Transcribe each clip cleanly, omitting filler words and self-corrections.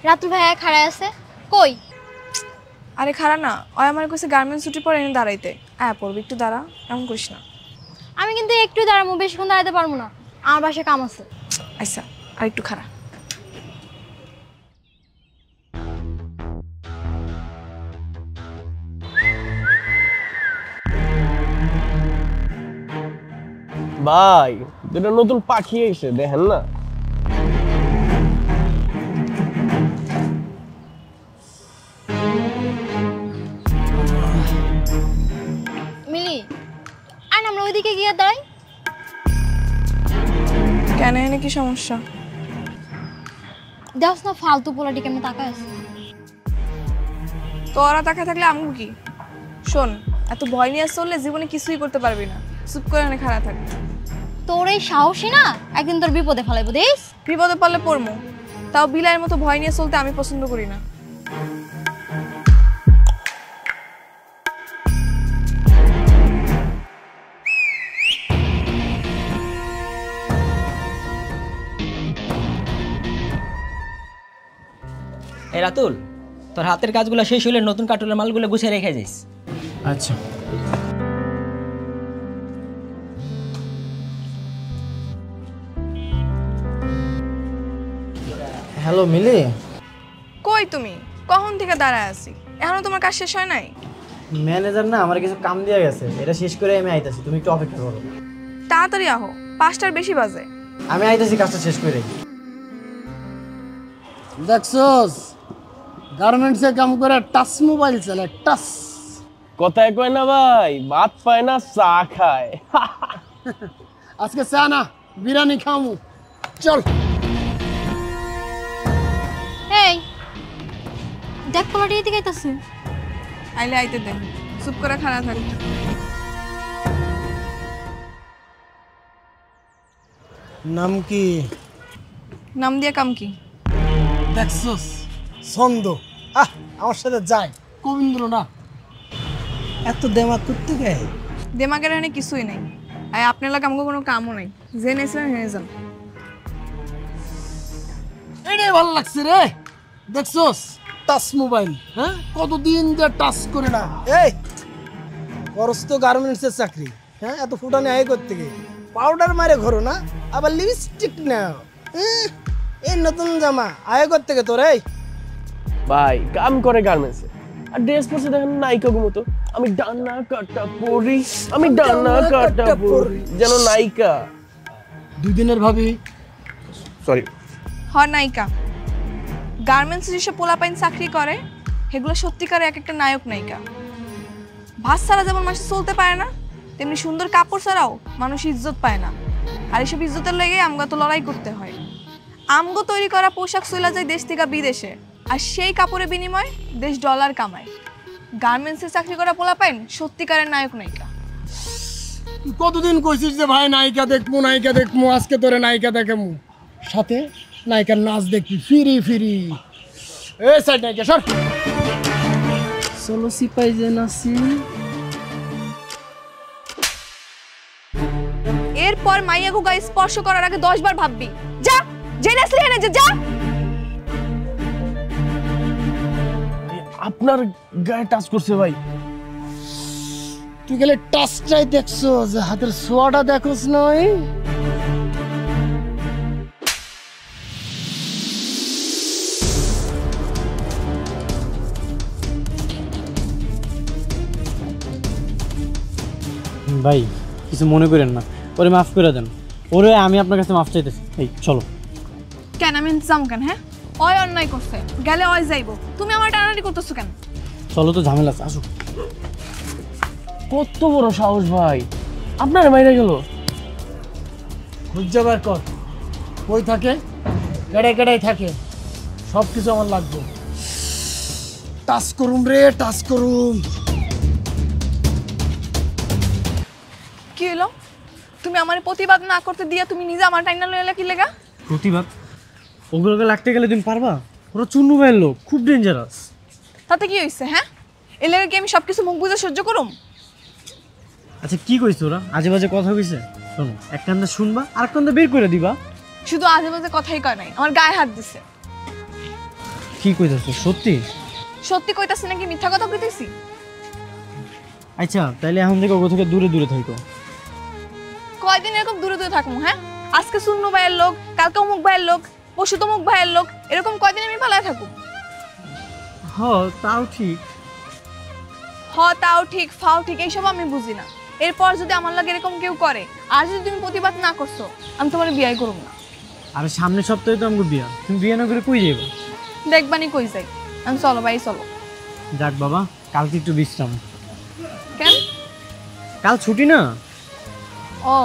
রাতুল ভাইয়া খাড়ায় আছে কই? আরে খাড়া না, ওই আমার কাছে গার্মেন্টস ছুটি পরে এনে দাঁড়াইতে। পড়বি একটু দাঁড়া, এমন করিস না। আমি কিন্তু একটু দাঁড়াবো, বেশিক্ষণ দাঁড়াতে পারবো না, আমার বাসায় কাম আছে। আচ্ছা আর একটু খাড়া। ভাই দুটো নতুন পাখি এসে দেখেন না। মিলি আর আমরা ওইদিকে গিয়ে দাঁড়াই। কেন, এনে কি সমস্যা? দেখছ না ফালতু পোলাটি কেমন তাকায় আছে। তোরা তাকায় থাকলে আমগো কি? শোন, এত ভয় নিয়ে চললে জীবনে কিছুই করতে পারবি না। চুপ করে এনে খাড়া থাক। তোর এই সাহসী না একদিন তোর বিপদে ফেলাইবো দেখ। বিপদে পড়লে পড়মু, তাও বিলাইয়ের মতো ভয় নিয়ে চলতে আমি পছন্দ করি না। এই রাতুল, তোর হাতের কাজগুলো শেষ হলে নতুন কার্টুনের মালগুলো গুছিয়ে রেখে যাইস। আচ্ছা। হ্যালো মিলি। কই তুমি? কখন থেকে দাঁড়ায় আছি, এখনো তোমার কাজ শেষ হয় নাই? ম্যানেজার না আমার কিছু কাম দিয়ে গেছে, এটা শেষ করে আমি আইতাছি, তুমি একটু অপেক্ষা করো। তাড়াতাড়ি আহো, 5টার বেশি বাজে। আমি আইতাছি কাজটা শেষ করে। দেখছস গার্মেন্টসে কাম করে টাচ মোবাইল চালায়, টাচ। কথায় কয় না ভাই, ভাত পায় না চা খায়। আজকে চা না বিরিয়ানি খামু, চল। এই দেখ পোলাটি এদিকে আইতাছে। আইলে আইতে দে, চুপ করে খাড়া থাক। নাম কি? নাম দিয়ে কাম কি? দেখছস ছন্দ, আমার সাথে যায় কবীন্দ্র না। এত দেমাগ করতে গায়? দেমাগের এখানে কিছুই নাই। আর আপনার লাগে আমাকে কোনো কামও নাই, যে নেছিলেন হেরে যান। এটাই ভালো লাগছে রে। দেখছস টাচ মোবাইল, হ্যাঁ কতদিন যে টাচ করে না। এই করস তো গার্মেন্টসের চাকরি, হ্যাঁ এত ফুটানি আয় করতে গিয়ে পাউডার মারে ঘরো না, আবার লিপস্টিক নাও। এই নতুন জামা আয় করতে গে তোর। এই ভাই কাম করে গার্মেন্টসে, আর ড্রেস পরছে দেখেন নায়িকা মতো। আমি ডানা কাটা পরি, আমি ডানা কাটা পরি, যেন নায়িকা। 2 দিনের ভাবি। সরি, নায়িকা। গার্মেন্টস যেসব পোলাপাইন চাকরি করে সেগুলো সত্যিকারে এক একটা নায়ক নায়িকা। ভাত ছাড়া যেমন মানুষ চলতে পারে না, তেমনি সুন্দর কাপড় ছাড়াও মানুষ ইজ্জত পায় না। আর এইসব ইজ্জতের লেগে আমগো তো লড়াই করতে হয়। আমগো তৈরি করা পোশাক চলে যায় দেশ থেকে বিদেশে, আর সেই কাপড়ের বিনিময়ে দেশ ডলার কামায়। গার্মেন্টসে চাকরি করা পোলাপাইন সত্যিকারের নায়ক নায়িকা। কতদিন কইছিস যে ভাই নায়িকা দেখমু, নায়িকা দেখমু, আজকে তোরে নায়িকা দেখামু, সাথে নায়িকার নাচ দেখবি ফিরি ফিরি। এই সাইড নায়িকা সর। চলো সিপাই যে নাচি। এরপর মাইয়াগো গায়ে স্পর্শ করার আগে 10 বার ভাববি। যা, যে নাচলি এনে যা। আপনার গায়ে টাচ করছে ভাই। তুই গেলে টাচটাই দেখছো, যে হাতের ছোঁয়াটা দেখোস নয়। ভাই কিছু মনে করেন না, ওরে মাফ করে দেন। ওরে আমি আপনার কাছে মাফ চাইতেছি। এই চলো। কেন আমি ইন্তজাম কেন? হ্যাঁ অয় অন্যায় করছে, গেলে অয় যাইবো, তুমি আমার টানাটানি করতেছো কেন? চলো তো, ঝামেলা আছে, আসো। কত বড় সাহস ভাই, আপনার মাইরা গেল। খুঁজবার কর কই থাকে, কেড়ে কেড়াই থাকে, সব কিছু আমার লাগবে। টাচ করুম রে, টাচ করুম। কি হলো? তুমি আমার প্রতিবাদ না করতে দিয়া তুমি নিজে আমার টাইনা লইলা কি লেগা? প্রতিবাদ? ওগুলোকে লাগতে গেলে তুমি পারবা? ওরা চুন্নু ভাইয়ের লোক, খুব ডেঞ্জারাস। তাতে কি হইছে? হ্যাঁ এর লেগে কি আমি সবকিছু মুখ বুঝে সহ্য করুম? আচ্ছা কি কইছ ওরা? আজে বাজে কথা কইছে? শোনো, এক কান্দে শুনবা আর এক কান্দে বের করে দিবা। শুধু আজে বাজে কথাই কয় নাই, আমার গায়ে হাত দিছে। কি কইতাছো সত্যি? সত্যি কইতাছি নাকি মিথ্যা কথা কইতেছি? আচ্ছা তাইলে এখন থেকে ওগো থেকে দূরে দূরে থাকো। কয়দিন এরকম দূরে দূরে থাকবো? হ্যাঁ, আজকে সুন্নু ভাইয়ের লোক, কালকে অমুক ভাইয়ের লোক, পরশু তমুক ভাইয়ের লোক, এরকম কয়দিন আমি পালায় থাকবো? হ তাও ঠিক। তাও ঠিক, ফাও ঠিক, এইসব আমি বুঝি না। এরপর যদি আমার লাগে এরকম কেউ করে আর যদি তুমি প্রতিবাদ না করছো, আমি তোমার বিয়ে করব না। আরে সামনের সপ্তাহে তো আমাকে বিয়া, তুমি বিয়ে না করে কই যাইবা? দেখবানি কই যাই আমি। চলো ভাই চলো। যাক বাবা, কালকে একটু বিশ্রাম। কেন? কাল ছুটি না। ও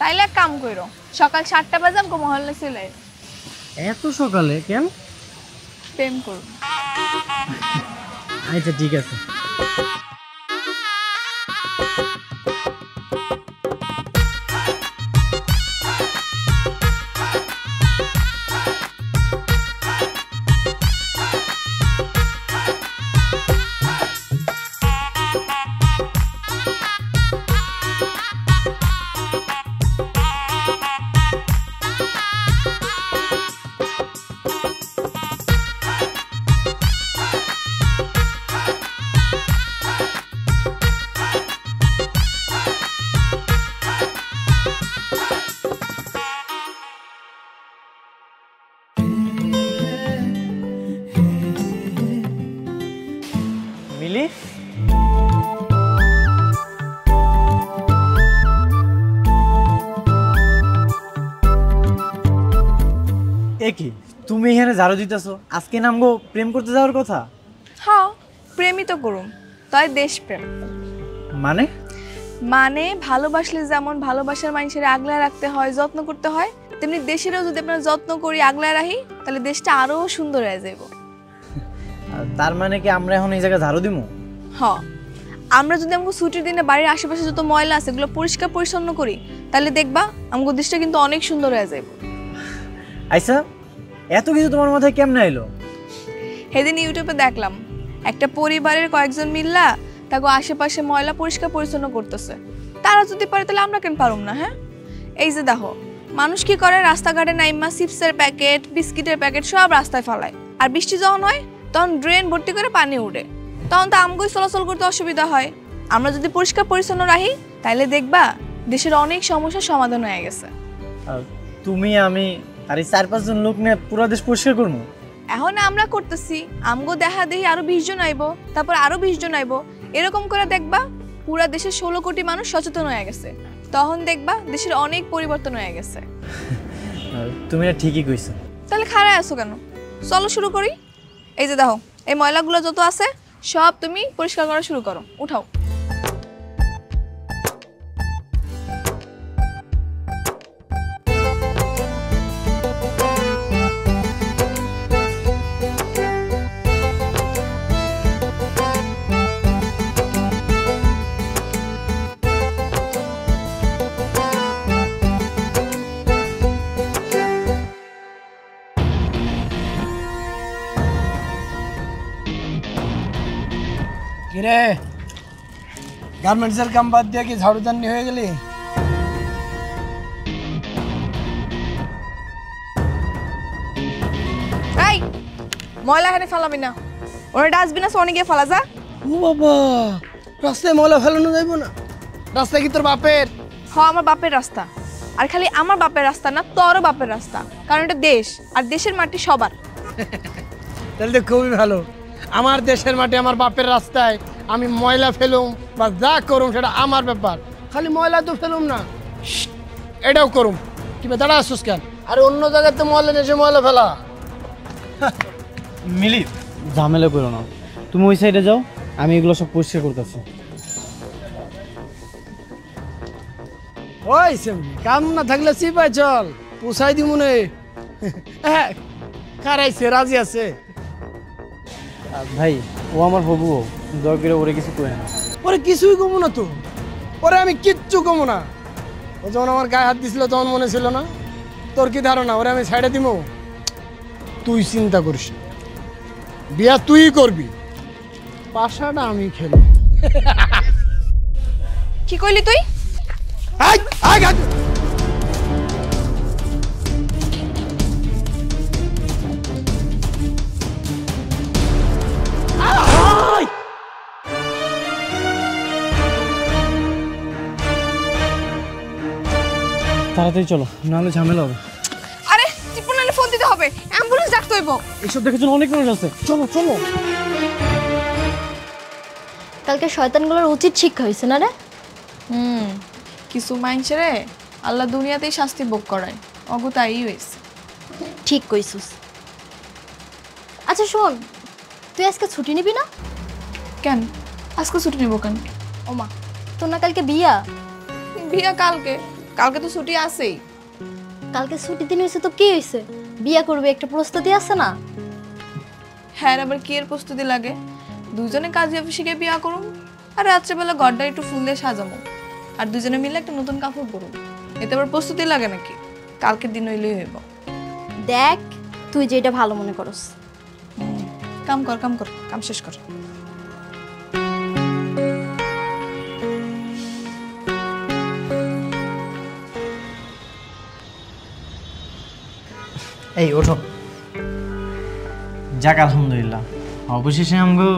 তাইলে এক কাম করো, সকাল 7টা বাজে আমাকে মহল্লা চলে এত সকালে কেন? প্রেম করো। আচ্ছা ঠিক আছে। মিলি, কি তুমি এখানে ঝাড়ু দিতেছো? আজকে নামগো প্রেম করতে যাওয়ার কথা। হ্যাঁ, প্রেমই তো করুম, তাই দেশপ্রেম। মানে? মানে ভালোবাসলে যেমন ভালোবাসার মানুষের আগলায় রাখতে হয়, যত্ন করতে হয়, তেমনি দেশেরও যদি আপনারা যত্ন করি, আগলায় রাখি, তাহলে দেশটা আরো সুন্দর হয়ে যাইব। তার মানে কি আমরা এখন এই জায়গায় ঝাড়ু দিমু? হ্যাঁ, আমরা যদি আমাকে ছুটির দিনে বাড়ির আশেপাশে যত ময়লা আছে এগুলো পরিষ্কার পরিচ্ছন্ন করি, তাহলে দেখবা আমাকে দেশটা কিন্তু অনেক সুন্দর হয়ে যাইব। আচ্ছা, এত কিছু তোমার মাথায় কেমনে এলো? সেদিন ইউটিউবে দেখলাম একটা পরিবারের কয়েকজন মিল্লা তাকে আশেপাশে ময়লা পরিষ্কার পরিচ্ছন্ন করতেছে। তারা যদি পারে তাহলে আমরা কেন পারুম না? হ্যাঁ, এই যে দেখো মানুষ কি করে, রাস্তাঘাটে নাইমা চিপসের প্যাকেট, বিস্কিটের প্যাকেট সব রাস্তায় ফেলায়, আর বৃষ্টি যখন হয় তখন ড্রেন ভর্তি করে পানি উঠে, তখন তো আমগুই চলাচল করতে অসুবিধা হয়। আমরা যদি পরিষ্কার পরিচ্ছন্ন রাখি তাহলে দেখবা দেশের অনেক সমস্যার সমাধান হয়ে গেছে। তুমি, আমি আর এই 4-5 জন লোক নিয়ে পুরো দেশ পরিষ্কার করবো। এখন আমরা করতেছি, আমগো দেখা দেখি আরো 20 জন আইবো, তারপর আরো 20 জন আইবো, এরকম করে দেখবা পুরা দেশের 16 কোটি মানুষ সচেতন হয়ে গেছে। তখন দেখবা দেশের অনেক পরিবর্তন হয়ে গেছে। তুমি না ঠিকই কইছো। তাহলে খাড়ায় আছো কেন? চলো শুরু করি। এই যে দেখো এই ময়লাগুলো যত আছে সব তুমি পরিষ্কার করা শুরু করো, উঠাও। কিরে, গার্মেন্টসের কাম বাদ দিয়ে কি ঝাড়ুদানি হয়ে গেলি? এই ময়লা এখানে ফেলাবি না, ওরা ডাস্টবিন আছে অনেকে ফেলা যা। ও বাবা, রাস্তায় ময়লা ফেলানো যাইব না? রাস্তা কি তোর বাপের? হ্যাঁ, আমার বাপের রাস্তা। আর খালি আমার বাপের রাস্তা না, তোরও বাপের রাস্তা, কারণ এটা দেশ, আর দেশের মাটি সবার। তাহলে তো খুবই ভালো। আমার দেশের মাটি, আমার বাপের রাস্তায় আমি ময়লা ফেলুম বা যা করুম সেটা আমার ব্যাপার। খালি ময়লা তো ফেলুম না, এটাও করুম। কি দাঁড়া আসছিস কেন? আরে অন্য জায়গায় তো ময়লা নেই, ময়লা ফেলা। মিলি, ঝামেলা করো না, তুমি ওই সাইডে যাও, আমি এগুলো সব পরিষ্কার করতেছি। ওই কাম না থাকলে চিপাই চল, পোষাই দি মনে। হ্যাঁ, কারাইছে, রাজি আছে। ভাই, ও আমার হবু, দয়া করে ওরে কিছু কই না। ওরে কিছুই কমো না তো, ওরে আমি কিচ্ছু কমো না। ও যখন আমার গায়ে হাত দিছিল তখন মনে ছিল না? তোর কি ধারণা ওরে আমি ছাইড়ে দিব? তুই চিন্তা করিস, বিয়া তুই করবি, পাশাটা আমি খেলব। কি কইলি তুই? তাড়াতাড়ি চলো, নাহলে ঝামেলা হবে। আরে টিপুনালে ফোন দিতে হবে, অ্যাম্বুলেন্স ডাকতে হইব। এসব দেখার জন্য অনেক মানুষ আছে, চলো চলো। কালকে শয়তানগুলোর উচিত শিক্ষা হয়েছে না রে? কিছু মানুষেরে আল্লাহ দুনিয়াতেই শাস্তি ভোগ করায়, অগতাই হয়েছে। ঠিক কইছিস। আচ্ছা শোন, তুই আজকে ছুটি নিবি না? কেন আজকে ছুটি নিব কেন? ওমা, তোর না কালকে বিয়া? বিয়া কালকে, কালকে তো ছুটি আছেই। কালকে ছুটি দিন হয়েছে তো কি হয়েছে? বিয়া করবে একটা প্রস্তুতি আছে না? হ্যাঁ, আবার কি এর প্রস্তুতি লাগে? দুজনে কাজী অফিসে গিয়ে বিয়া করুম, আর রাত্রেবেলা ঘরটা একটু ফুল দিয়ে সাজাবো, আর দুজনে মিলে একটা নতুন কাপড় পরুম। এতে আবার প্রস্তুতি লাগে নাকি? কালকের দিন হইলেই হইব। দেখ তুই যেটা ভালো মনে করস। কাম কর, কাম কর, কাম শেষ কর। এই ওঠো। যাক আলহামদুলিল্লাহ, অবশেষে আমগো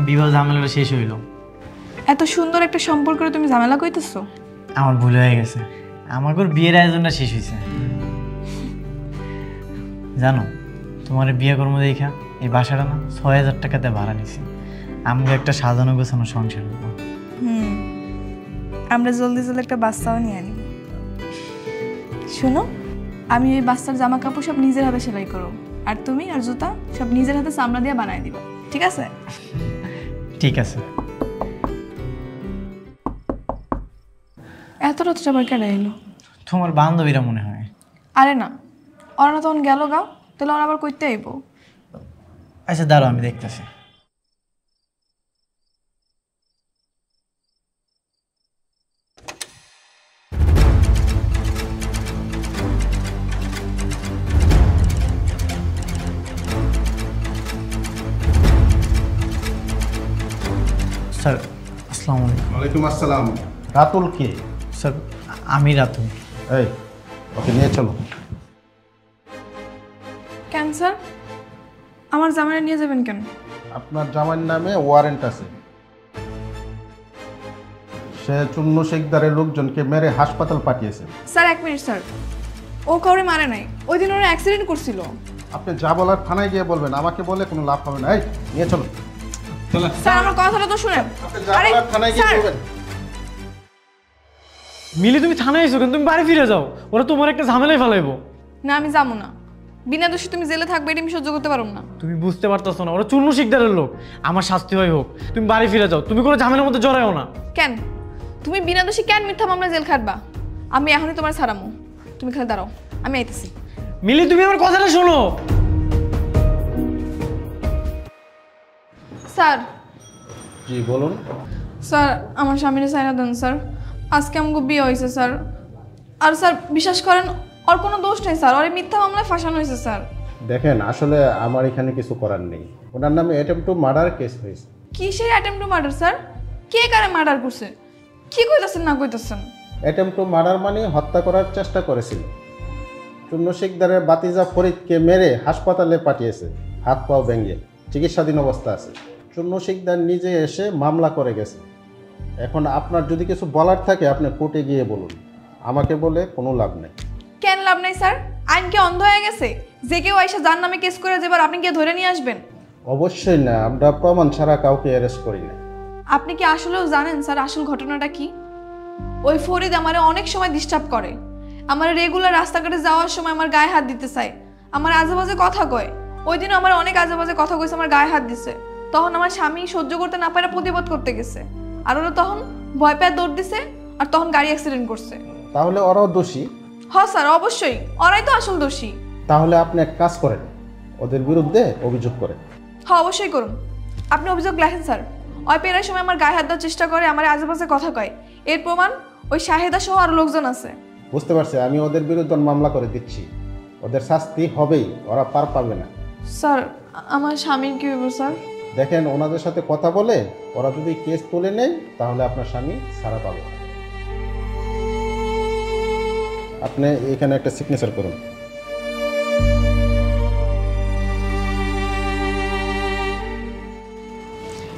বিবাহ ঝামেলাটা শেষ হইল। এত সুন্দর একটা সম্পর্কে তুমি ঝামেলা কইতেছো? আমার ভুল হয়ে গেছে, আমাকে বিয়ের আয়োজনটা শেষ হয়েছে। জানো, তোমার বিয়ে কর্ম দেখা এই বাসাটা না ৬,০০০ টাকাতে ভাড়া নিছি। আমাকে একটা সাজানো গোছানো সংসার হবো। আমরা জলদি জলদি একটা বাচ্চাও নিয়ে আনি। শোনো, আমি ওই বাচ্চার জামা কাপড় সব নিজের হাতে সেলাই করো, আর তুমি আর জুতা সব নিজের হাতে চামড়া দিয়ে বানাই দিবা, ঠিক আছে? ঠিক আছে। এত রাতটা আবার কেন এলো? তোমার বান্ধবীরা মনে হয়। আরে না, ওরা না তখন গেল গাও, তাহলে ওরা আবার কইতে আইব। আচ্ছা দাঁড়াও, আমি দেখতেছি। স্যার আসসালামু আলাইকুম। ওয়ালাইকুম আসসালাম। রাতুল কে? স্যার আমি রাতুল। এই, ওকে নিয়ে চলো। কেন স্যার, আমার জামাইরা নিয়ে যাবেন কেন? আপনার জামাইয়ের নামে ওয়ারেন্ট আছে। সে চুন্নু শেখদারের লোকজনকে মেরে হাসপাতাল পাঠিয়েছে। স্যার এক মিনিট স্যার, ও কাউরে মারে নাই, ওই দিন ওরা অ্যাক্সিডেন্ট করছিল। আপনি যা বলার থানায় গিয়ে বলবেন, আমাকে বলে কোনো লাভ হবে না। এই নিয়ে চলো। স্যার আমার কথাটা তো শুনেন। আপনি যা বলার থানায় গিয়ে স্যার, বলবেন। মিলি তুমি থানায় এসো কেন? তুমি বাড়ি ফিরে যাও, ওরা তোমার একটা ঝামেলায় ফেলাইবো। না আমি যাবো না, বিনা দোষী তুমি জেলে থাকবে এটা আমি সহ্য করতে পারবো না। তুমি বুঝতে পারতেছো না, ওরা চুন্নু শিকদারের লোক। আমার শাস্তি হয় হোক, তুমি বাড়ি ফিরে যাও, তুমি কোনো ঝামেলার মধ্যে জড়াইও না। কেন তুমি বিনা দোষী কেন মিথ্যা মামলা জেল খাটবা? আমি এখনই তোমার ছাড়ামো, তুমি খালি দাঁড়াও, আমি আইতেছি। মিলি তুমি আমার কথাটা শোনো। স্যার, জি বলুন। স্যার আমার স্বামীর সাইরা দেন স্যার, আজকে আমাকে বিয়ে হয়েছে স্যার। আর স্যার বিশ্বাস করেন, ওর কোনো দোষ নেই স্যার, ওর মিথ্যা মামলায় ফাঁসানো হয়েছে স্যার। দেখেন, আসলে আমার এখানে কিছু করার নেই। ওনার নামে অ্যাটেম্প টু মার্ডার কেস হয়েছে। কিসের অ্যাটেম্প টু মার্ডার স্যার? কে কারে মার্ডার করছে? কি কইতাছেন না কইতাছেন? অ্যাটেম্প টু মার্ডার মানে হত্যা করার চেষ্টা করেছিল। চুন্নু শেখদারের বাতিজা ফরিদকে মেরে হাসপাতালে পাঠিয়েছে, হাত পাও ভেঙে চিকিৎসাধীন অবস্থা আছে। চুন্নু শেখদার নিজে এসে মামলা করে গেছে। এখন আপনার যদি কিছু বলার থাকে আপনি কোর্টে গিয়ে বলুন, আমাকে বলে কোনো লাভ নেই। কেন লাভ নাই স্যার? আইন কি অন্ধ হয়ে গেছে? যে কেউ আইসা যার নামে কেস করে যাবার আপনি কি ধরে নিয়ে আসবেন? অবশ্যই না, আমরা প্রমাণ ছাড়া কাউকে অ্যারেস্ট করি না। আপনি কি আসলেও জানেন স্যার আসল ঘটনাটা কি? ওই ফরিদ আমারে অনেক সময় ডিস্টার্ব করে, আমার রেগুলার রাস্তাঘাটে যাওয়ার সময় আমার গায়ে হাত দিতে চায়, আমার আজেবাজে কথা কয়। ওই দিনও আমার অনেক আজেবাজে কথা কইছে, আমার গায়ে হাত দিছে। তখন আমার স্বামী সহ্য করতে না পারে প্রতিবাদ করতে গেছে, আর ওরা তখন ভয় পেয়ে দৌড় দিছে, আর তখন গাড়ি অ্যাক্সিডেন্ট করছে। তাহলে ওরাও দোষী? হ্যাঁ স্যার অবশ্যই, ওরাই তো আসল দোষী। তাহলে আপনি এক কাজ করেন, ওদের বিরুদ্ধে অভিযোগ করেন। হ্যাঁ অবশ্যই করুন, আপনি অভিযোগ লেখেন স্যার। ওই পেরার সময় আমার গায়ে হাত দেওয়ার চেষ্টা করে, আমার আজেবাজে কথা কয়, এর প্রমাণ ওই শাহেদা সহ আরো লোকজন আছে। বুঝতে পারছি, আমি ওদের বিরুদ্ধে মামলা করে দিচ্ছি। ওদের শাস্তি হবেই, ওরা পার পাবে না। স্যার আমার স্বামীর কি হইব স্যার? দেখেন, ওনাদের সাথে কথা বলে ওরা যদি কেস তুলে নেয় তাহলে আপনার স্বামী ছাড়া পাবে। আপনি এখানে একটা সিগনেচার করুন।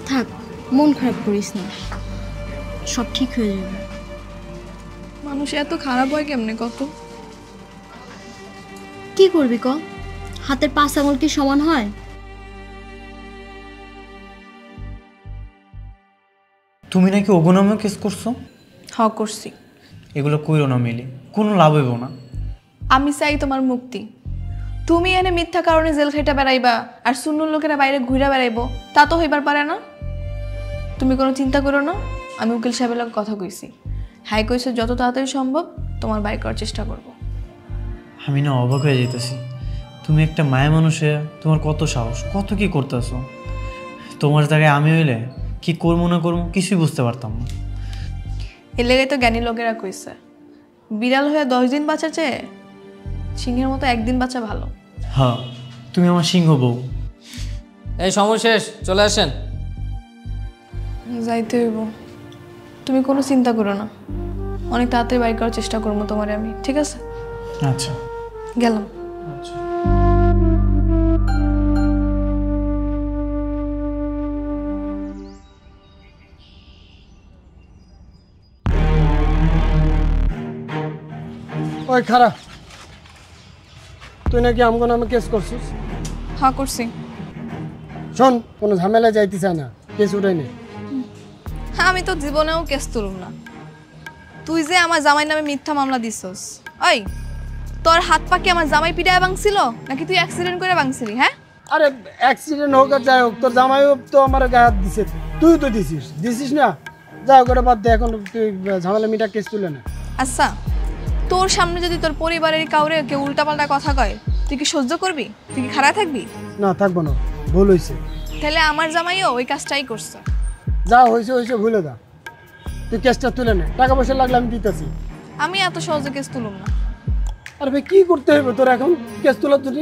থাক, মন খারাপ করিস না, সব ঠিক হয়ে যাবে। মানুষ এত খারাপ হয় কেমনে কত? কি করবি ক? হাতের 5 আঙুল কি সমান হয়? তুমি নাকি অগনামে কেস করছো? হ্যাঁ করছি। এগুলো কইরো না মিলি, কোনো লাভ হইব না। আমি চাই তোমার মুক্তি। তুমি এনে মিথ্যা কারণে জেল খাইটা বেড়াইবা আর সুন্নুর লোকেরা বাইরে ঘুরে বেড়াইবো, তা তো হইবার পারে না। তুমি কোনো চিন্তা করো না, আমি উকিল সাহেবের লগে কথা কইছি। হ্যাঁ কইছে যত তাড়াতাড়ি সম্ভব তোমার বাইর করার চেষ্টা করব। আমি না অবাক হয়ে যেতেছি, তুমি একটা মায়া মানুষে তোমার কত সাহস, কত কি করতেছো। তোমার জায়গায় আমি হইলে কি করবো না করবো কিছুই বুঝতে পারতাম না। এর লেগে তো জ্ঞানী লোকেরা কইছে বিড়াল হয়ে 10 দিন বাঁচা চেয়ে সিংহের মতো একদিন বাঁচা ভালো। হ্যাঁ, তুমি আমার সিংহ বউ। এই সময় শেষ, চলে আসেন। যাইতে হইব। তুমি কোনো চিন্তা করো না, অনেক তাড়াতাড়ি বাইর করার চেষ্টা করবো তোমারে আমি, ঠিক আছে? আচ্ছা, গেলাম। আচ্ছা। ওই খারাপ, তুই নাকি আমগো নামে কেস করছিস? হ্যাঁ করছি। শোন, কোনো ঝামেলা যাইতে চায় না, কেস উঠাই নে। হ্যাঁ আমি তো জীবনেও কেস তুলুম না। তুই যে আমার জামাই নামে মিথ্যা মামলা দিছস, ওই তোর হাত পা কি আমার জামাই পিটায় ভাঙছিল নাকি তুই অ্যাক্সিডেন্ট করে ভাঙছিলি? হ্যাঁ আরে অ্যাক্সিডেন্ট হোক আর যাই হোক, তোর জামাইও তো আমার গায়ে হাত দিছে, তুই তো দিছিস না? যাও করে বাদ দে, এখন তুই ঝামেলা মিটা কেস তুলে না। আচ্ছা, তোর সামনে যদি তোর পরিবারের কাউরে কেউ উল্টাপাল্টা কথা কয়, তুই কি সহ্য করবি? তুই কি খারাপ থাকবি? না, থাকবো না, ভুল হয়েছে। তাহলে আমার জামাইও ওই কাজটাই করছে। যা হয়েছে হয়েছে, ভুলে যা, তুই কেসটা তুলে নে। টাকা পয়সা লাগলে আমি দিতেছি। আমি এত সহজে কেস তুলুম না। আরে ভাই, কি করতে হবে তোর এখন? কেস তোলার জন্য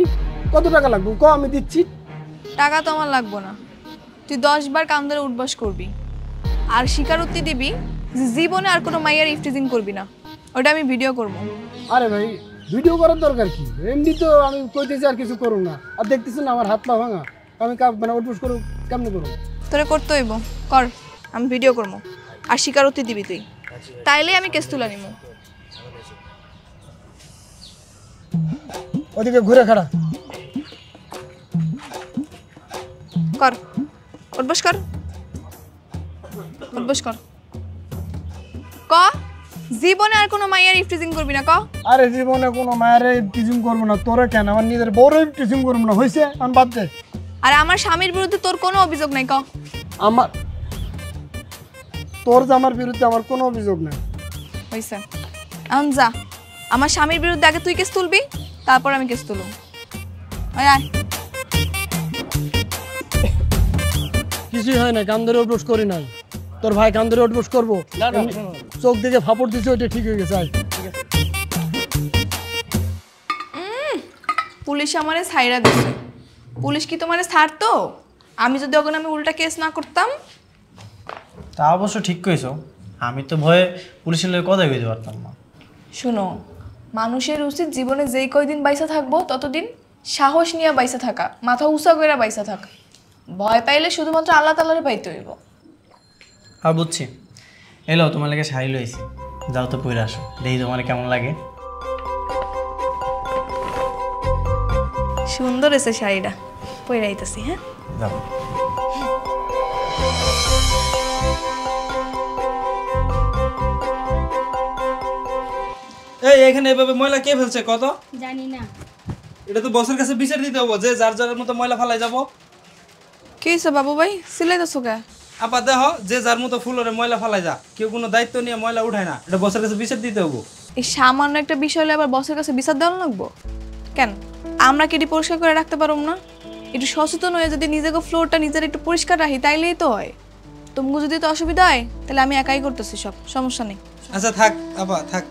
কত টাকা লাগবে ক, আমি দিচ্ছি। টাকা তো আমার লাগবো না, তুই 10 বার কান ধরে উঠবাস করবি আর স্বীকারোক্তি দিবি যে জীবনে আর কোনো মাইয়ার ইফটিজিং করবি না। ওটা আমি ভিডিও করবো। আরে ভাই, ভিডিও করার দরকার কি? এমনি তো আমি কইতেছি আর কিছু করুন না, আর দেখতেছি না আমার হাত পা ভাঙা, আমি মানে উঠবস করুক কেমনি করুন? তোরে করতে হইব, কর, আমি ভিডিও করবো আর স্বীকারোক্তি দিবি তুই, তাইলে আমি কেস তুলে নিব। ওদিকে ঘুরে খাড়া কর, উঠবস কর, উঠবস কর। ক জীবনে আর কোনো মাইয়ার ইফটিজিং করবি না, ক। আরে জীবনে কোনো মায়ের টিচিং করবো না, তোরা কেন? আমার নিজের বড় টিচিং করবো না, হয়েছে? আমি বাদ দে। আর আমার স্বামীর বিরুদ্ধে তোর কোনো অভিযোগ নাই, ক। আমার তোর জামার বিরুদ্ধে আমার কোনো অভিযোগ নাই। হয়েছে, এখন যা, আমার স্বামীর বিরুদ্ধে আগে তুই কেস তুলবি, তারপর আমি কেস তুলব। কিছুই হয় না, কান ধরে উঠবস করি নাই। তোর ভাই কান ধরে উঠবস করবো? চোখ দিকে ফাপড় দিছে, ওইটা ঠিক হয়ে গেছে। পুলিশ আমারে ছাইরা দিছে। পুলিশ কি তোমারে ছাড়তো? আমি যদি ওখানে আমি উল্টা কেস না করতাম? তা অবশ্য ঠিক কইছো, আমি তো ভয়ে পুলিশের লোক কথাই কইতে পারতাম না। শুনো, মানুষের উচিত জীবনে যেই কয়দিন বাইসা থাকবো ততদিন সাহস নিয়ে বাইসা থাকা, মাথা উঁচা করে বাইসা থাকা। ভয় পাইলে শুধুমাত্র আল্লাহ তাআলারে পাইতে হইব। আর বুঝছি, এলো তোমার লাগে শাড়ি লইছি, যাও তো পরে আসো, দেখি তোমার কেমন লাগে। সুন্দর এসে শাড়িটা, পরে আইতাছি। হ্যাঁ যাও। এই এখানে এভাবে ময়লা কে ফেলছে কত? জানি না। এটা তো বসের কাছে বিচার দিতে হবো যে যার যার মতো ময়লা ফালাই যাবো। কি হয়েছে বাবু ভাই, সিলাইতেছো কে? আপা দেহ যে যার মতো ফুলরে ময়লা ফালাই যা, কেউ কোনো দায়িত্ব নিয়ে ময়লা উঠায় না, এটা বসের কাছে বিচার দিতে হবো। এই সামান্য একটা বিষয় হলে আবার বসের কাছে বিচার দেওয়া লাগবো কেন? আমরা কি এটি পরিষ্কার করে রাখতে পারব না? একটু সচেতন হয়ে যদি নিজেকে ফ্লোরটা নিজের একটু পরিষ্কার রাখি তাইলেই তো হয়। তোমাকে যদি তো অসুবিধা হয় তাহলে আমি একাই করতেছি, সব সমস্যা নেই। আচ্ছা থাক আপা থাক,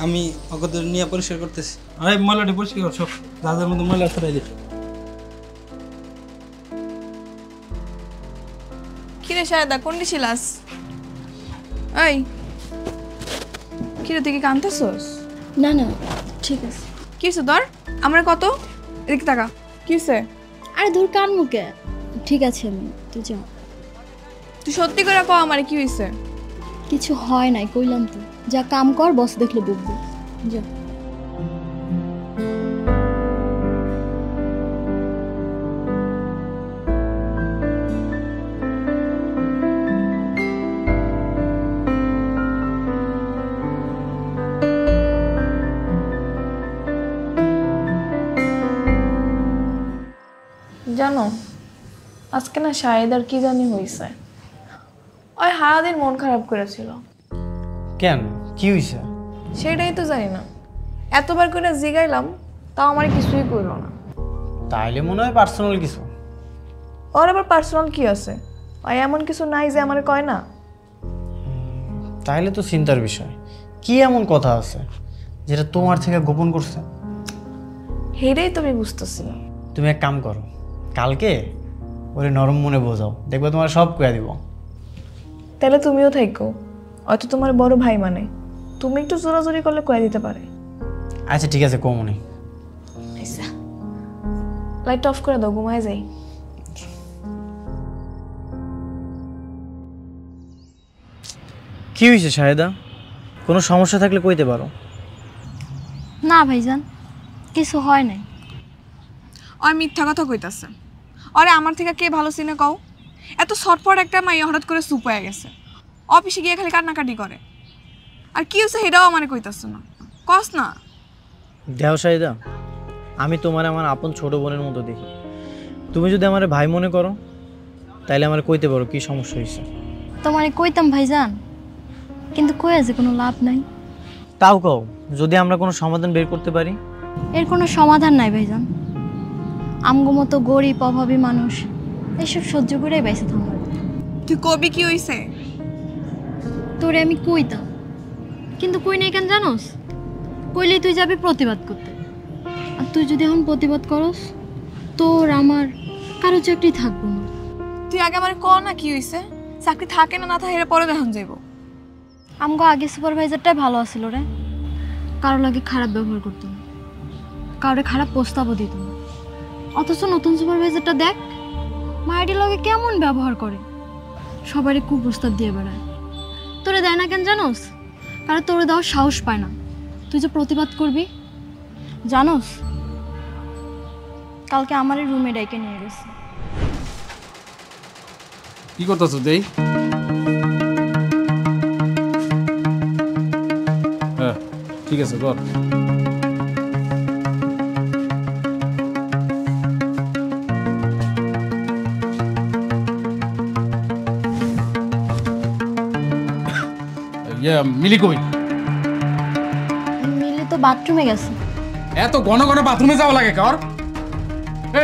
আমি অগদের নিয়ে পরিষ্কার করতেছি। আরে ময়লাটি পরিষ্কার করছো, যাদের মতো ময়লা ফেলাই দিচ্ছ। কিরে শায়দা, কোনটি ছিলাস? এই কিরে, তুই কি কাঁদতেছস? না না, ঠিক আছে। কি হয়েছে তোর? আমরা কত এদিকে টাকা কি হয়েছে? আরে দূর কান মুখে, ঠিক আছে আমি, তুই যা। তুই সত্যি করে কও আমারে কি হয়েছে? কিছু হয় নাই, কইলাম তো। যা কাম কর, বস দেখলে বকবো, যা। জানো আজকে না শাহিদার কি জানি হয়েছে, ওই সারাদিন মন খারাপ করেছিল। কেন, কি হয়েছে? সেটাই তো জানি না, এতবার করে জিগাইলাম তাও আমার কিছুই করলো না। তাইলে মনে হয় পার্সোনাল কিছু। ওর আবার পার্সোনাল কি আছে? ওই এমন কিছু নাই যে আমার কয় না। তাইলে তো চিন্তার বিষয়। কি এমন কথা আছে যেটা তোমার থেকে গোপন করছে? হেরেই তুমি বুঝতেছি না। তুমি এক কাম করো, কালকে ওরে নরম মনে বোঝাও, দেখবে তোমার সব কয়ে দিব। তাহলে তুমিও থাকো, হয়তো তোমার বড় ভাই মানে, তুমি একটু জোরাজোরি করলে কয়ে দিতে পারে। আচ্ছা ঠিক আছে, কমনি। আচ্ছা লাইট অফ করে দাও, ঘুমায় যাই। কি হয়েছে শাহেদা? কোনো সমস্যা থাকলে কইতে পারো। না ভাইজান, কিছু হয় নাই। ওই মিথ্যা কথা কইতাছে। আরে আমার থেকে কে ভালো চিনে কও? এত ছটফট একটা মাইয়া হঠাৎ করে চুপ হয়ে গেছে, অফিসে গিয়ে খালি কান্নাকাটি করে। আর কি হচ্ছে সেটাও আমার কইতাছে না, কস না। দেও শাহেদা, আমি তোমার আমার আপন ছোট বোনের মতো দেখি। তুমি যদি আমার ভাই মনে করো তাইলে আমার কইতে পারো কি সমস্যা হয়েছে। তোমারে কইতাম ভাইজান, কিন্তু কয়ে যে কোনো লাভ নাই। তাও কও, যদি আমরা কোনো সমাধান বের করতে পারি। এর কোনো সমাধান নাই ভাইজান। আমগো মতো গরিব অভাবী মানুষ এসব সহ্য করে বেঁচে থাকবে। তুই কবি কি হইছে? তোরে আমি কইতাম, কিন্তু কই নাই কেন জানোস? কইলেই তুই যাবি প্রতিবাদ করতে, আর তুই যদি এখন প্রতিবাদ করস তোর আমার কারো চাকরি থাকবো না। তুই আগে আমার ক না কি হইছে, চাকরি থাকে না না থাকে এর পরে দেখান যাইব। আমগো আগে সুপারভাইজারটাই ভালো আছিল রে, কারো লাগে খারাপ ব্যবহার করতো না, কারোরে খারাপ প্রস্তাবও দিত না। অথচ নতুন সুপারভাইজারটা দেখ মায়ের লগে কেমন ব্যবহার করে, সবারই কুপ্রস্তাব দিয়ে বেড়ায়। তোরে দেয় না কেন জানোস? কারণ তোরে দেওয়ার সাহস পায় না। তুই যে প্রতিবাদ করবি জানোস, কালকে আমার রুমে ডাইকে নিয়ে গেছে। কি করতেছ দেই? হ্যাঁ ঠিক আছে কর। মিলি কই? মিলি তো বাথরুমে গেছে। এত ঘন ঘন বাথরুমে যাওয়া লাগে কর?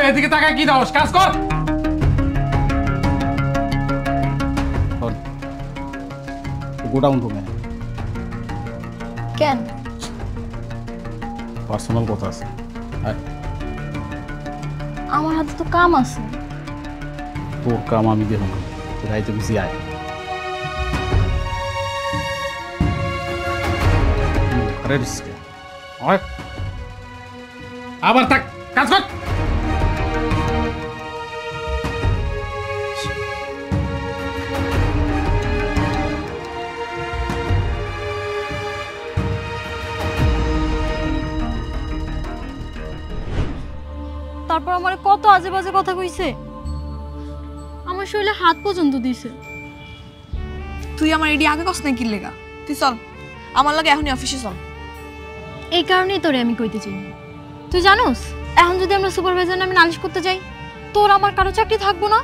এদিকে তাকায় কি দাও, কাজ কর। গোডাউন রুমে কেন? পার্সোনাল কথা আছে। আমার হাতে তো কাম আছে। তোর কাম আমি দেব না, রাইতে বেশি আয়। আবার থাক, কাজ কর। তারপর আমার কত আজে বাজে কথা কইছে, আমার শরীরে হাত পর্যন্ত দিছে। তুই আমার এডি আগে কস না কি লেগা? তুই চল আমার লাগে এখনই অফিসে চল। এই কারণেই তোরে আমি কইতে চাই। তুই জানোস এখন যদি আমরা সুপারভাইজার নামে নালিশ করতে যাই তোর আমার কারো চাকরি থাকবো না।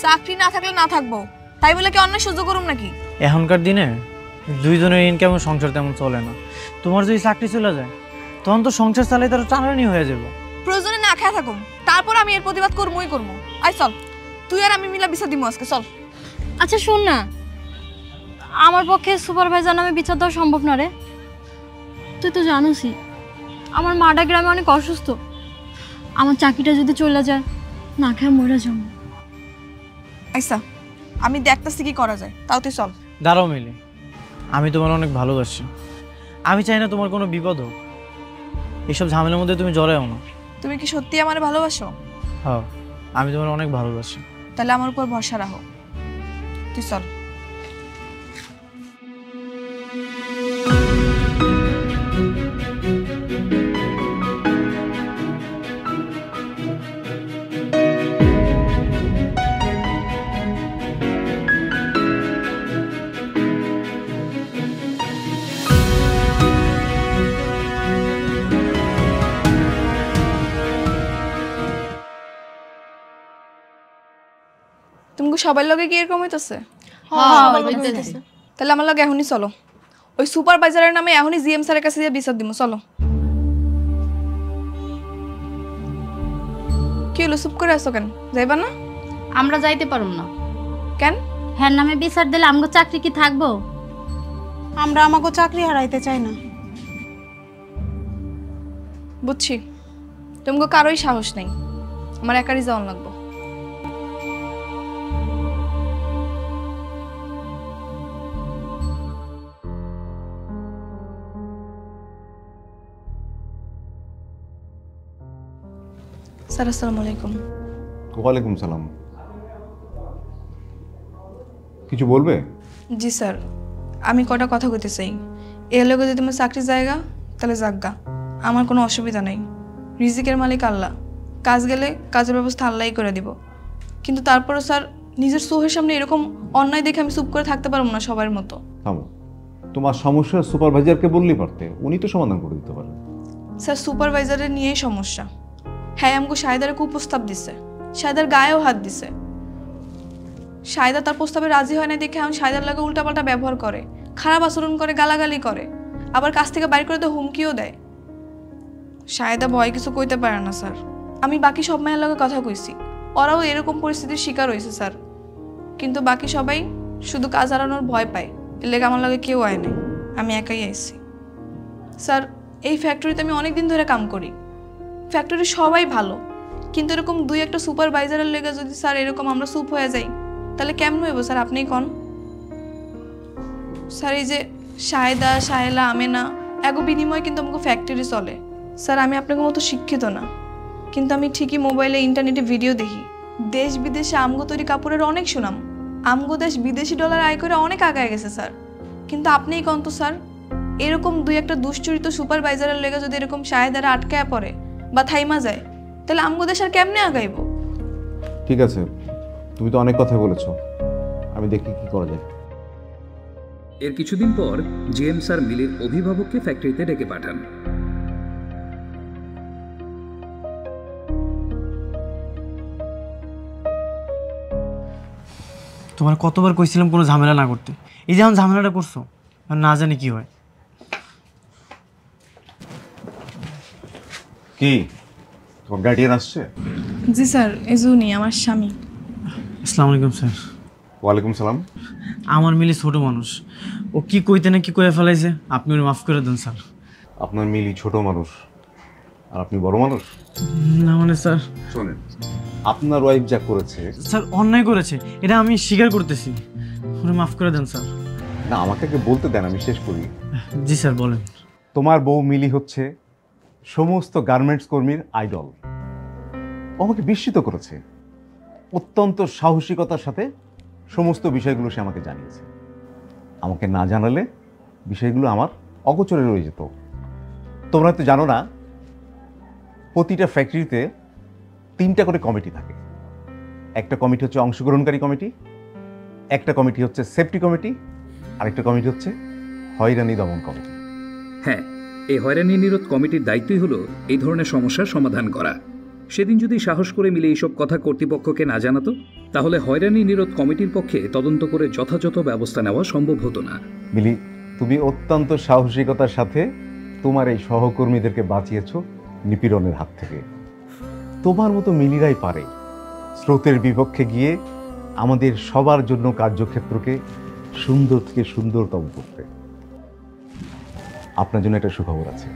চাকরি না থাকলে না থাকবো, তাই বলে কি অন্যায় সহ্য করুম নাকি? এখনকার দিনে দুইজনের ইনকাম সংসার তেমন চলে না। তোমার যদি চাকরি চলে যায় তখন তো সংসার চালাই তার টানানি হয়ে যাবে। প্রয়োজনে না খেয়ে থাকুম, তারপর আমি এর প্রতিবাদ করবই করবো। আয় চল, তুই আর আমি মিলা বিচার দিব আজকে, চল। আচ্ছা শোন না, আমার পক্ষে সুপারভাইজার নামে বিচার দেওয়া সম্ভব না রে। তুই তো জানোসই আমার মাডা গ্রামে অনেক অসুস্থ। আমার চাকরিটা যদি চলে যায় না খেয়ে মরে যাবো। আচ্ছা আমি দেখতেছি কি করা যায়, তাও তুই চল। দাঁড়াও মিলি, আমি তোমার অনেক ভালোবাসি। আমি চাই না তোমার কোনো বিপদ হোক। এইসব ঝামেলার মধ্যে তুমি জড়াও না। তুমি কি সত্যি আমার ভালোবাসো? হ্যাঁ, আমি তোমার অনেক ভালোবাসি। তাহলে আমার উপর ভরসা রাখো, তুই চল। সবার লগে কি এরকম হইতেছে? হইতেছে। তাহলে আমার লগে এখনই চলো, ওই সুপারভাইজারের নামে এখনই জিএম স্যারের কাছে দিয়ে বিচার দিব। চলো। কি হলো, চুপ করে আসো কেন? যাইবা না? আমরা যাইতে পারুম না। কেন? হ্যাঁ নামে বিচার দিলে আমগো চাকরি কি থাকবো? আমরা আমাকে চাকরি হারাইতে চাই না। বুঝছি, তোমাকে কারোই সাহস নেই, আমার একারই যাওয়ান লাগবো। স্যার আসসালামু আলাইকুম। ওয়ালাইকুম সালাম। কিছু বলবে? জি স্যার, আমি কটা কথা কইতে চাই। এর লগে যদি তোমার চাকরির জায়গা তাহলে যাজ্ঞা, আমার কোনো অসুবিধা নেই। রিজিকের মালিক আল্লাহ, কাজ গেলে কাজের ব্যবস্থা আল্লাহই করে দিব। কিন্তু তারপরে স্যার, নিজের চোখের সামনে এরকম অন্যায় দেখে আমি চুপ করে থাকতে পারবো না সবার মতো। থামো, তোমার সমস্যা সুপারভাইজারকে বললেই পারতে, উনি তো সমাধান করে দিতে পারেন। স্যার সুপারভাইজারের নিয়েই সমস্যা। হ্যাঁ আমাকে শাহিদার কুপ্রস্তাব দিছে, শাহিদার গায়েও হাত দিছে। শাহিদা তার প্রস্তাবে রাজি হয় না দেখে আমি শাহিদার লাগে উল্টাপাল্টা ব্যবহার করে, খারাপ আচরণ করে, গালাগালি করে, আবার কাছ থেকে বাইর করে তো হুমকিও দেয়। শাহিদা ভয় কিছু কইতে পারে না স্যার। আমি বাকি সব মেয়ের লগে কথা কইছি, ওরাও এরকম পরিস্থিতির শিকার হয়েছে স্যার। কিন্তু বাকি সবাই শুধু কাজ হারানোর ভয় পায়, এর লেগে আমার লগে কেউ আয় নাই, আমি একাই আইছি। স্যার এই ফ্যাক্টরিতে আমি অনেক দিন ধরে কাম করি, ফ্যাক্টরি সবাই ভালো, কিন্তু এরকম দুই একটা সুপারভাইজারের লেগে যদি স্যার এরকম আমরা চুপ হয়ে যাই তাহলে কেমন হইব স্যার? আপনিই কন। স্যার এই যে শাহেদা, শাহেলা, আমেনা এগো বিনিময়ে কিন্তু আমাকে ফ্যাক্টরি চলে। স্যার আমি আপনাকে মতো শিক্ষিত না, কিন্তু আমি ঠিকই মোবাইলে ইন্টারনেটে ভিডিও দেখি, দেশ বিদেশে আমগো তৈরি কাপড়ের অনেক সুনাম, আমগো দেশ বিদেশি ডলার আয় করে অনেক আগায় গেছে স্যার। কিন্তু আপনিই কন তো স্যার, এরকম দুই একটা দুশ্চরিত সুপারভাইজারের লেগে যদি এরকম শাহেদারা আটকায় পড়ে বা থাইমা যায় তাহলে আমগো দেশ আর কেমনে আগাইব? ঠিক আছে, তুমি তো অনেক কথা বলেছো, আমি দেখি কি করা যায়। এর কিছুদিন পর জিএম স্যার মিলির অভিভাবককে ফ্যাক্টরিতে ডেকে পাঠান। তোমার কতবার কইছিলাম কোনো ঝামেলা না করতে, এই যেমন ঝামেলাটা করছো, আর না জানি কি হয়। কি তোমার গার্ডিয়ান আসছে? জি স্যার, এজুনি আমার স্বামী। আসসালামু আলাইকুম স্যার। ওয়ালাইকুম সালাম। আমার মিলি ছোট মানুষ, ও কি কইতে না কি কয়ে ফেলাইছে, আপনি ওর মাফ করে দেন স্যার। আপনার মিলি ছোট মানুষ আর আপনি বড় মানুষ? না মানে স্যার, শোনেন, আপনার ওয়াইফ যা করেছে স্যার অন্যায় করেছে, এটা আমি স্বীকার করতেছি, ওরে মাফ করে দেন স্যার। না, আমাকে বলতে দেন, আমি শেষ করি। জি স্যার বলেন। তোমার বউ মিলি হচ্ছে সমস্ত গার্মেন্টস কর্মীর আইডল। ও আমাকে বিস্মিত করেছে, অত্যন্ত সাহসিকতার সাথে সমস্ত বিষয়গুলো সে আমাকে জানিয়েছে। আমাকে না জানালে বিষয়গুলো আমার অগোচরে রয়ে যেত। তোমরা তো জানো না, প্রতিটা ফ্যাক্টরিতে 3টা করে কমিটি থাকে। একটা কমিটি হচ্ছে অংশগ্রহণকারী কমিটি, একটা কমিটি হচ্ছে সেফটি কমিটি, আরেকটা কমিটি হচ্ছে হয়রানি দমন কমিটি। হ্যাঁ, এই হয়রানি নিরোধ কমিটির দায়িত্বই হলো এই ধরনের সমস্যার সমাধান করা। সেদিন যদি সাহস করে মিলে এইসব কথা কর্তৃপক্ষকে না জানাতো তাহলে হয়রানি নিরোধ কমিটির পক্ষে তদন্ত করে যথাযথ ব্যবস্থা নেওয়া সম্ভব হতো না। মিলি, তুমি অত্যন্ত সাহসিকতার সাথে তোমার এই সহকর্মীদেরকে বাঁচিয়েছো নিপীড়নের হাত থেকে। তোমার মতো মিলিরাই পারে স্রোতের বিপক্ষে গিয়ে আমাদের সবার জন্য কার্যক্ষেত্রকে সুন্দর থেকে সুন্দরতম করতে। আপনার জন্য একটা সুখবর আছে,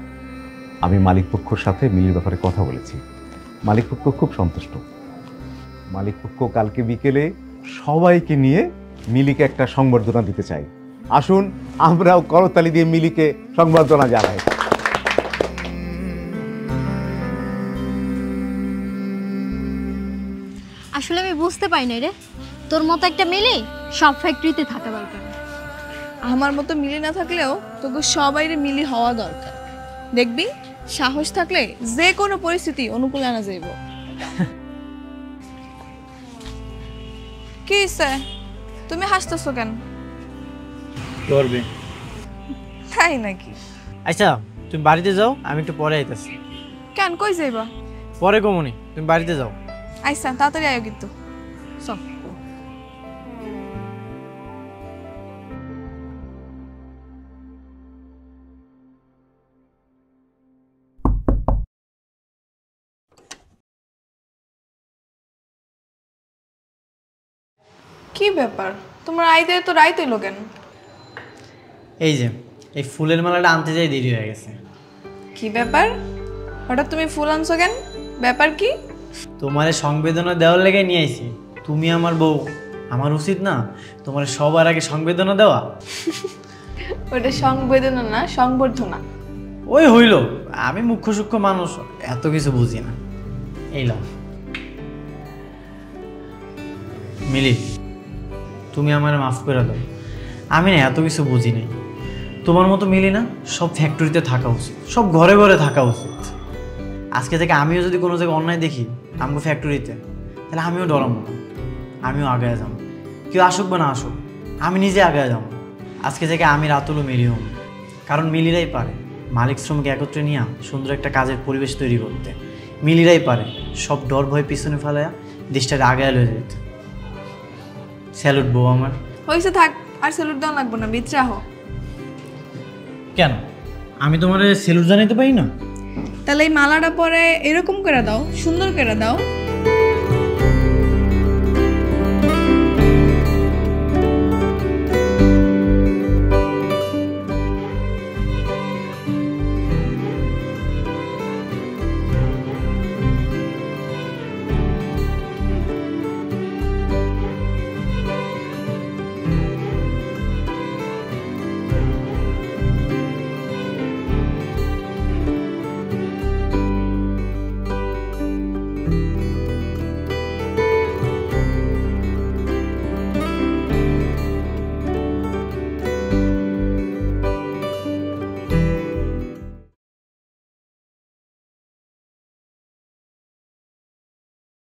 আমি মালিকপক্ষর সাথে মিলির ব্যাপারে কথা বলেছি। মালিকপক্ষ খুব সন্তুষ্ট। মালিকপক্ষ কালকে বিকেলে সবাইকে নিয়ে মিলিকে একটা সংবর্ধনা দিতে চাই। আসুন আমরাও করতালি দিয়ে মিলিকে সংবর্ধনা জানাই। আসলে আমি বুঝতে পারি না রে, তোর মতো একটা মিলি সব ফ্যাক্টরিতে থাকা দরকার। আমার মতো মিলি না থাকলেও তোকে সবাইরে মিলি হওয়া দরকার। দেখবি সাহস থাকলে যে কোনো পরিস্থিতি অনুকূলে আনা যাইব। কি স্যার, তুমি হাসতেছো কেন? করবে তাই নাকি? আচ্ছা তুমি বাড়িতে যাও, আমি একটু পরে আইতাছি। কেন, কই যাইবা? পরে কমনি, তুমি বাড়িতে যাও। আইসা তাড়াতাড়ি আয়ো কিন্তু। চল। কি ব্যাপার তোমার আইতে তো রাইত হইলো কেন? এই যে এই ফুলের মালাটা আনতে যাই দেরি হয়ে গেছে। কি ব্যাপার হঠাৎ তুমি ফুল আনছো কেন? ব্যাপার কি? তোমারে সংবেদনা দেওয়ার লেগে নিয়ে আইছি। তুমি আমার বউ, আমার উচিত না তোমার সবার আগে সংবেদনা দেওয়া? ওটা সংবেদনা না, সংবর্ধনা। ওই হইল, আমি মুখ্য সূক্ষ্ম মানুষ, এত কিছু বুঝি না। এই লাও মিলি, তুমি আমার মাফ করে দাও। আমি না এত কিছু বুঝি নাই। তোমার মতো মিলি না সব ফ্যাক্টরিতে থাকা উচিত, সব ঘরে ঘরে থাকা উচিত। আজকে থেকে আমিও যদি কোনো জায়গায় অন্যায় দেখি আমগো ফ্যাক্টরিতে, তাহলে আমিও ডরাবো না, আমিও আগায় যাবো। কেউ আসুক বা না আসুক, আমি নিজে আগায় যাবো। আজকে থেকে আমি রাতুলও মিলি হব, কারণ মিলিরাই পারে মালিক শ্রমিক একত্রে নিয়ে সুন্দর একটা কাজের পরিবেশ তৈরি করতে। মিলিরাই পারে সব ডর ভয় পিছনে ফেলাইয়া দেশটাকে আগায় লয়ে যেতে। স্যালুট বউ আমার। হয়েছে থাক, আর স্যালুট দেওয়া লাগবো না, বিচরা হো। কেন আমি তোমার স্যালুট জানাইতে পারি না? তাহলে এই মালাটা পরে এরকম করে দাও, সুন্দর করে দাও।